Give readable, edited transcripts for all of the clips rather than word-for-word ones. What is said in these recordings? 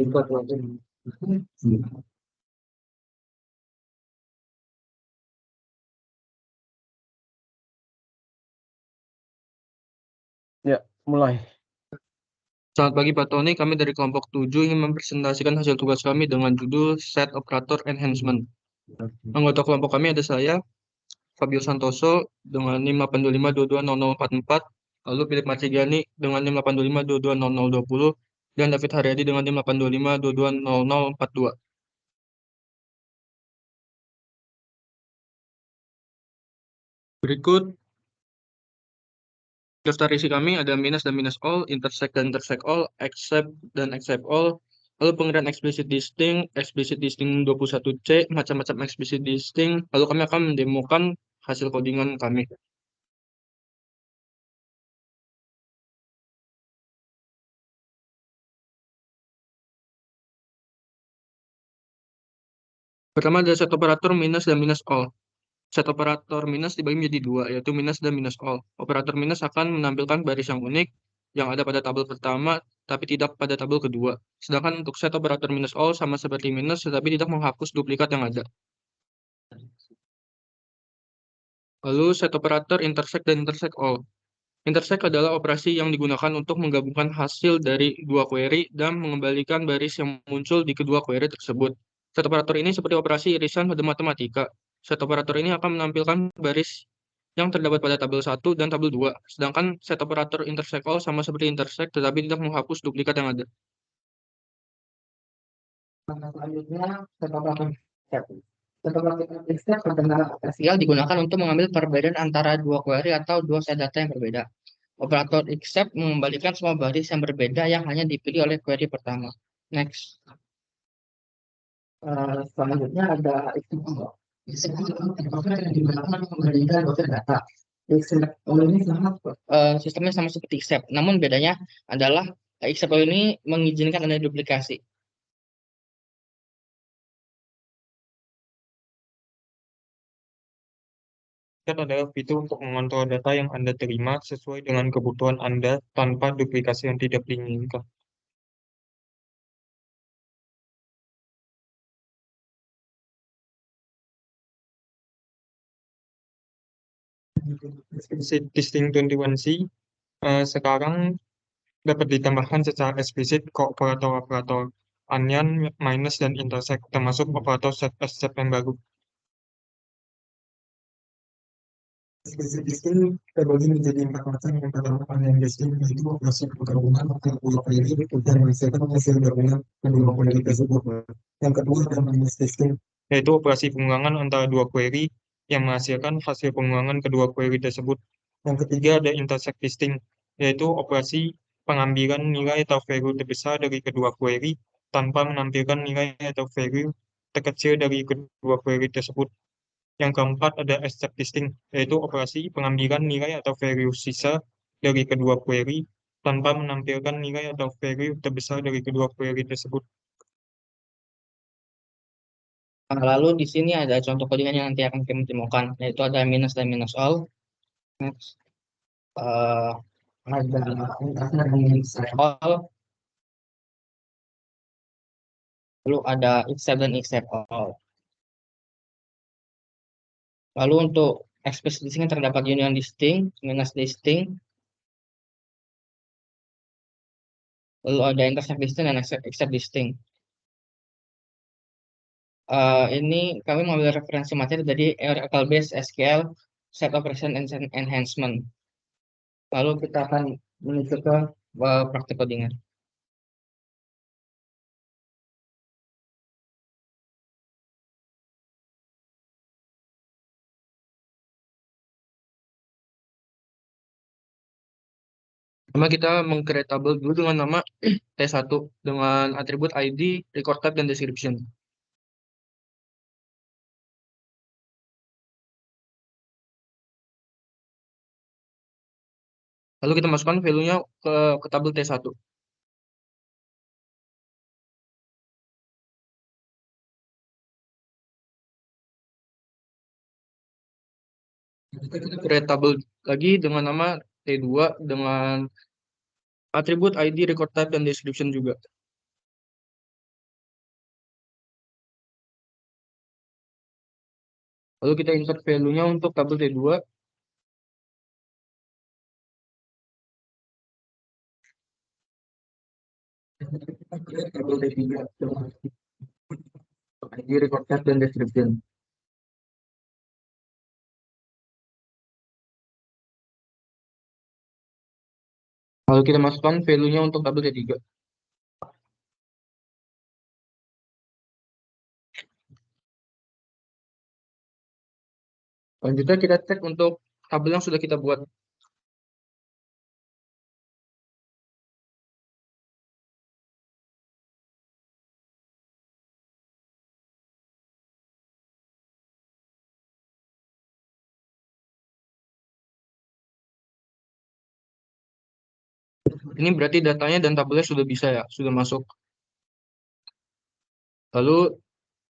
Ya, mulai. Selamat pagi Pak Tony, kami dari kelompok 7 ingin mempresentasikan hasil tugas kami dengan judul Set Operator Enhancement. Anggota kelompok kami ada saya, Fabio Santoso dengan NIM 825220044, lalu Philip Marcigiani dengan NIM 825220020, dan David Haryadi dengan NIM 825220042. Berikut daftar isi kami ada minus dan minus all, intersect dan intersect all, except dan except all, lalu pengirian explicit distinct 21C, macam-macam explicit distinct, lalu kami akan mendemokan hasil codingan kami. Pertama ada set operator minus dan minus all. Set operator minus dibagi menjadi dua, yaitu minus dan minus all. Operator minus akan menampilkan baris yang unik yang ada pada tabel pertama, tapi tidak pada tabel kedua. Sedangkan untuk set operator minus all sama seperti minus, tetapi tidak menghapus duplikat yang ada. Lalu set operator intersect dan intersect all. Intersect adalah operasi yang digunakan untuk menggabungkan hasil dari dua query dan mengembalikan baris yang muncul di kedua query tersebut. Set operator ini seperti operasi irisan pada matematika. Set operator ini akan menampilkan baris yang terdapat pada tabel 1 dan tabel 2. Sedangkan set operator intersect all sama seperti intersect tetapi tidak menghapus duplikat yang ada. Selanjutnya, set operator except adalah spesial digunakan untuk mengambil perbedaan antara dua query atau dua set data yang berbeda. Operator except mengembalikan semua baris yang berbeda yang hanya dipilih oleh query pertama. Next. Selanjutnya ada except yang digunakan untuk membandingkan dua set data. Ini sama sistemnya sama seperti except, namun bedanya adalah except ini mengizinkan adanya duplikasi. Set adalah fitur untuk mengontrol data yang Anda terima sesuai dengan kebutuhan Anda tanpa duplikasi yang tidak diinginkan. Distinct 21C sekarang dapat ditambahkan secara eksplisit ke operator-operator onion, minus, dan intersect, termasuk operator set except yang baru. Explicit distinct terbagi menjadi 4 macam. Yang pertama onion distinct, yaitu operasi penggabungan antara dua query dan menghasilkan hasil gabungan kedua query tersebut. Yang kedua adalah minus distinct, yaitu operasi pengulangan antara dua query yang menghasilkan hasil pengulangan kedua query tersebut. Yang ketiga ada intersect distinct, yaitu operasi pengambilan nilai atau value terbesar dari kedua query tanpa menampilkan nilai atau value terkecil dari kedua query tersebut. Yang keempat ada except distinct, yaitu operasi pengambilan nilai atau value sisa dari kedua query tanpa menampilkan nilai atau value terbesar dari kedua query tersebut. Lalu di sini ada contoh codingan yang nanti akan kami temukan, yaitu ada minus dan minus all. Next. Ada minus all. Lalu ada except dan except all. Lalu untuk explicit distinct terdapat union distinct, minus distinct. Lalu ada intersect distinct dan except distinct. Ini kami mengambil referensi materi dari Oracle Base SQL Set Operation Enhancement. Lalu kita akan menuju ke praktik codingan. Pertama kita meng-create tabel dulu dengan nama T1 dengan atribut ID, record type, dan description. Lalu kita masukkan value-nya ke tabel T1. Kita create tabel lagi dengan nama T2 dengan atribut ID, record type, dan description juga. Lalu kita insert value-nya untuk tabel T2. Kita create tabel T3 ID, record type, dan description. Lalu kita masukkan value-nya untuk tabel T3. Selanjutnya kita cek untuk tabel yang sudah kita buat. Ini berarti datanya dan tabelnya sudah bisa ya, sudah masuk. Lalu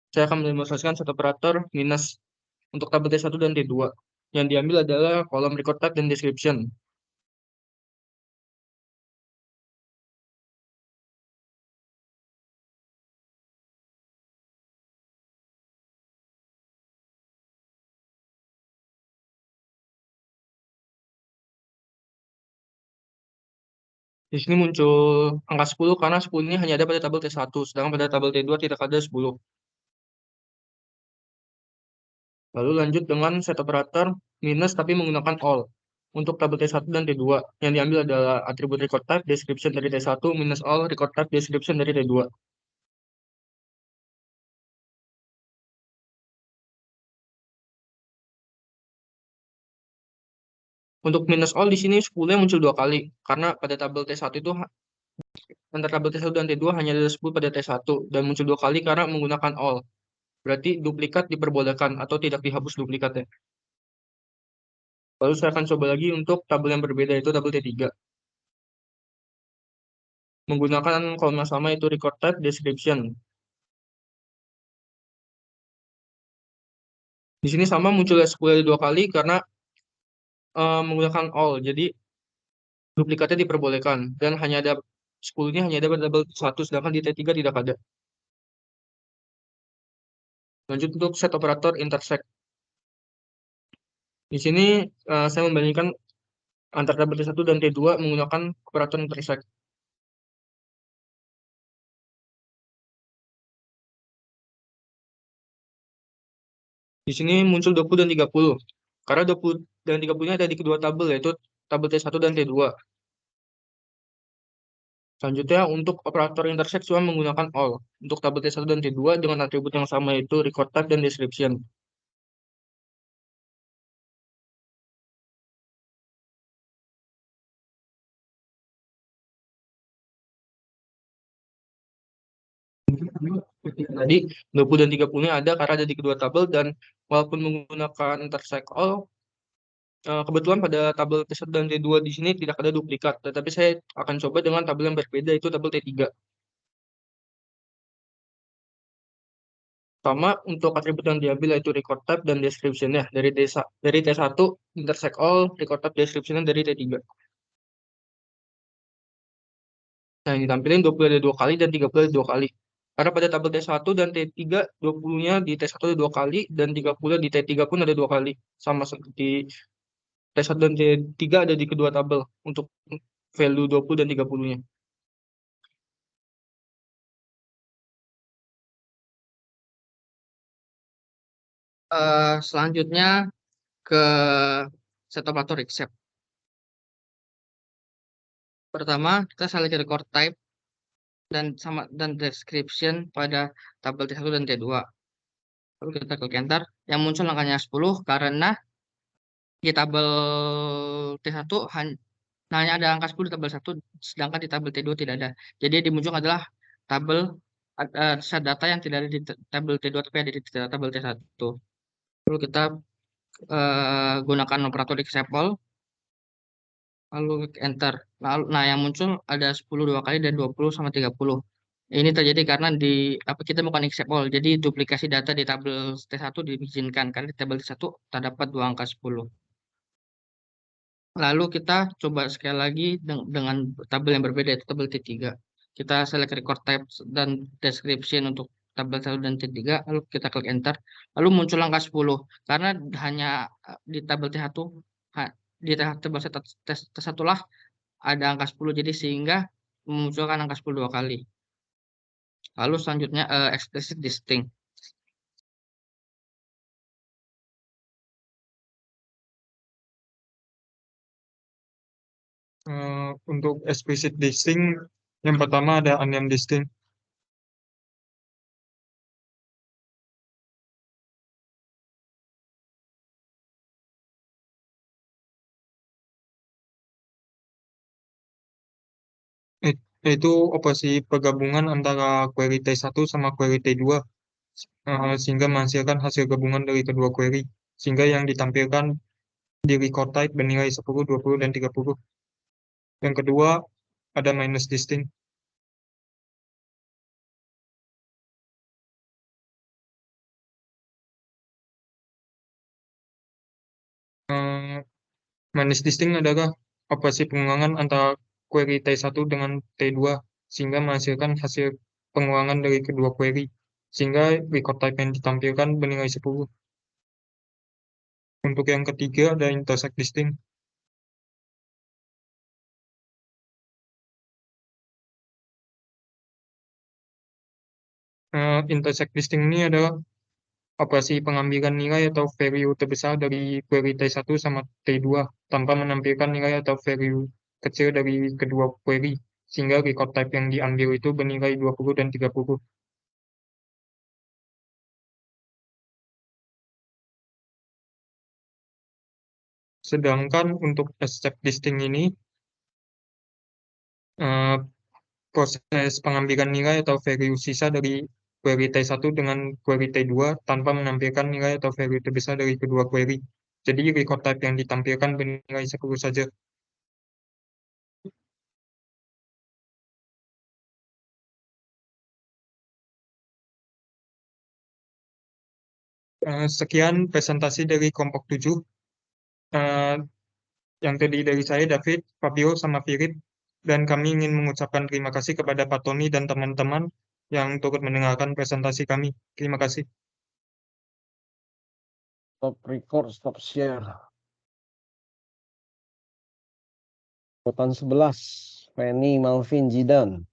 saya akan mendemonstrasikan satu operator minus untuk tabel T1 dan T2. Yang diambil adalah kolom record type dan description. Di sini muncul angka 10 karena 10 ini hanya ada pada tabel T1, sedangkan pada tabel T2 tidak ada 10. Lalu lanjut dengan set operator minus tapi menggunakan all. Untuk tabel T1 dan T2, yang diambil adalah atribut record type, description dari T1, minus all, record type, description dari T2. Untuk minus all di sini 10 yang muncul dua kali, karena pada tabel T1 itu antara tabel T1 dan T2 hanya ada 10 pada T1, dan muncul dua kali karena menggunakan all. Berarti duplikat diperbolehkan atau tidak dihapus duplikatnya. Lalu saya akan coba lagi untuk tabel yang berbeda, yaitu tabel T3. Menggunakan kolom yang sama, yaitu record type, description. Di sini sama munculnya 10 dua kali karena menggunakan all. Jadi duplikatnya diperbolehkan. Dan hanya ada 10 ini hanya ada pada tabel 1, sedangkan di T3 tidak ada. Lanjut untuk set operator intersect. Di sini saya membandingkan antara tabel T1 dan T2 menggunakan operator intersect. Di sini muncul 20 dan 30. Karena 20 dan 30-nya ada di kedua tabel, yaitu tabel T1 dan T2. Selanjutnya, untuk operator intersect cuma menggunakan all. Untuk tabel T1 dan T2 dengan atribut yang sama, yaitu record type dan description. Tadi 20 dan 30-nya ada karena ada di kedua tabel, dan walaupun menggunakan intersect all, kebetulan pada tabel T1 dan T2 di sini tidak ada duplikat. Tetapi saya akan coba dengan tabel yang berbeda, yaitu tabel T3. Sama untuk atribut yang diambil yaitu record type dan description ya. Dari T1 intersect all, record type, description dari T3. Nah, ini tampilin 20 ada dua kali dan 30 ada dua kali. Karena pada tabel T1 dan T3, 20-nya di T1 ada dua kali, dan 30 di T3 pun ada dua kali. Sama seperti T1 dan T3 ada di kedua tabel untuk value 20 dan 30-nya. Selanjutnya ke set operator except. Pertama, kita select record type dan description pada tabel T1 dan T2. Lalu kita klik enter. Yang muncul angkanya 10 karena di tabel T1 hanya ada angka 10 di tabel 1, sedangkan di tabel T2 tidak ada. Jadi yang dimunculkan adalah tabel set data yang tidak ada di tabel T2 tapi ada di tabel T1. Lalu kita gunakan operator except all, lalu klik enter. Nah, yang muncul ada 10 dua kali dan 20 sama 30. Ini terjadi karena kita bukan except all. Jadi duplikasi data di tabel T1 diizinkan karena di tabel T1 terdapat dua angka 10. Lalu kita coba sekali lagi dengan tabel yang berbeda, yaitu tabel T3. Kita select record type dan description untuk tabel 1 dan T3, lalu kita klik enter, lalu muncul angka 10 karena hanya di tabel T1 di tabel T1 lah ada angka 10, jadi sehingga memunculkan angka 10 dua kali. Lalu selanjutnya explicit distinct. Untuk explicit distinct, yang pertama ada unnamed distinct. Itu operasi penggabungan antara query T1 sama query T2, sehingga menghasilkan hasil gabungan dari kedua query, sehingga yang ditampilkan di record type bernilai 10, 20, dan 30. Yang kedua, ada minus distinct. Minus distinct adalah operasi pengulangan antara query T1 dengan T2, sehingga menghasilkan hasil pengulangan dari kedua query, sehingga record type yang ditampilkan bernilai 10. Untuk yang ketiga, ada intersect distinct. Intersect distinct ini adalah operasi pengambilan nilai atau value terbesar dari query T1 sama T2 tanpa menampilkan nilai atau value kecil dari kedua query, sehingga record type yang diambil itu bernilai 20 dan 30. Sedangkan untuk except distinct ini, proses pengambilan nilai atau value sisa dari query T1 dengan query T2 tanpa menampilkan nilai atau value terbesar dari kedua query. Jadi record type yang ditampilkan bernilai 10 saja. Sekian presentasi dari kelompok 7. Yang terdiri dari saya, David, Fabio, sama Firip. Dan kami ingin mengucapkan terima kasih kepada Pak Tony dan teman-teman yang turut mendengarkan presentasi kami. Terima kasih. Stop record, stop share. Urutan 11, Feni Malvin Jidan.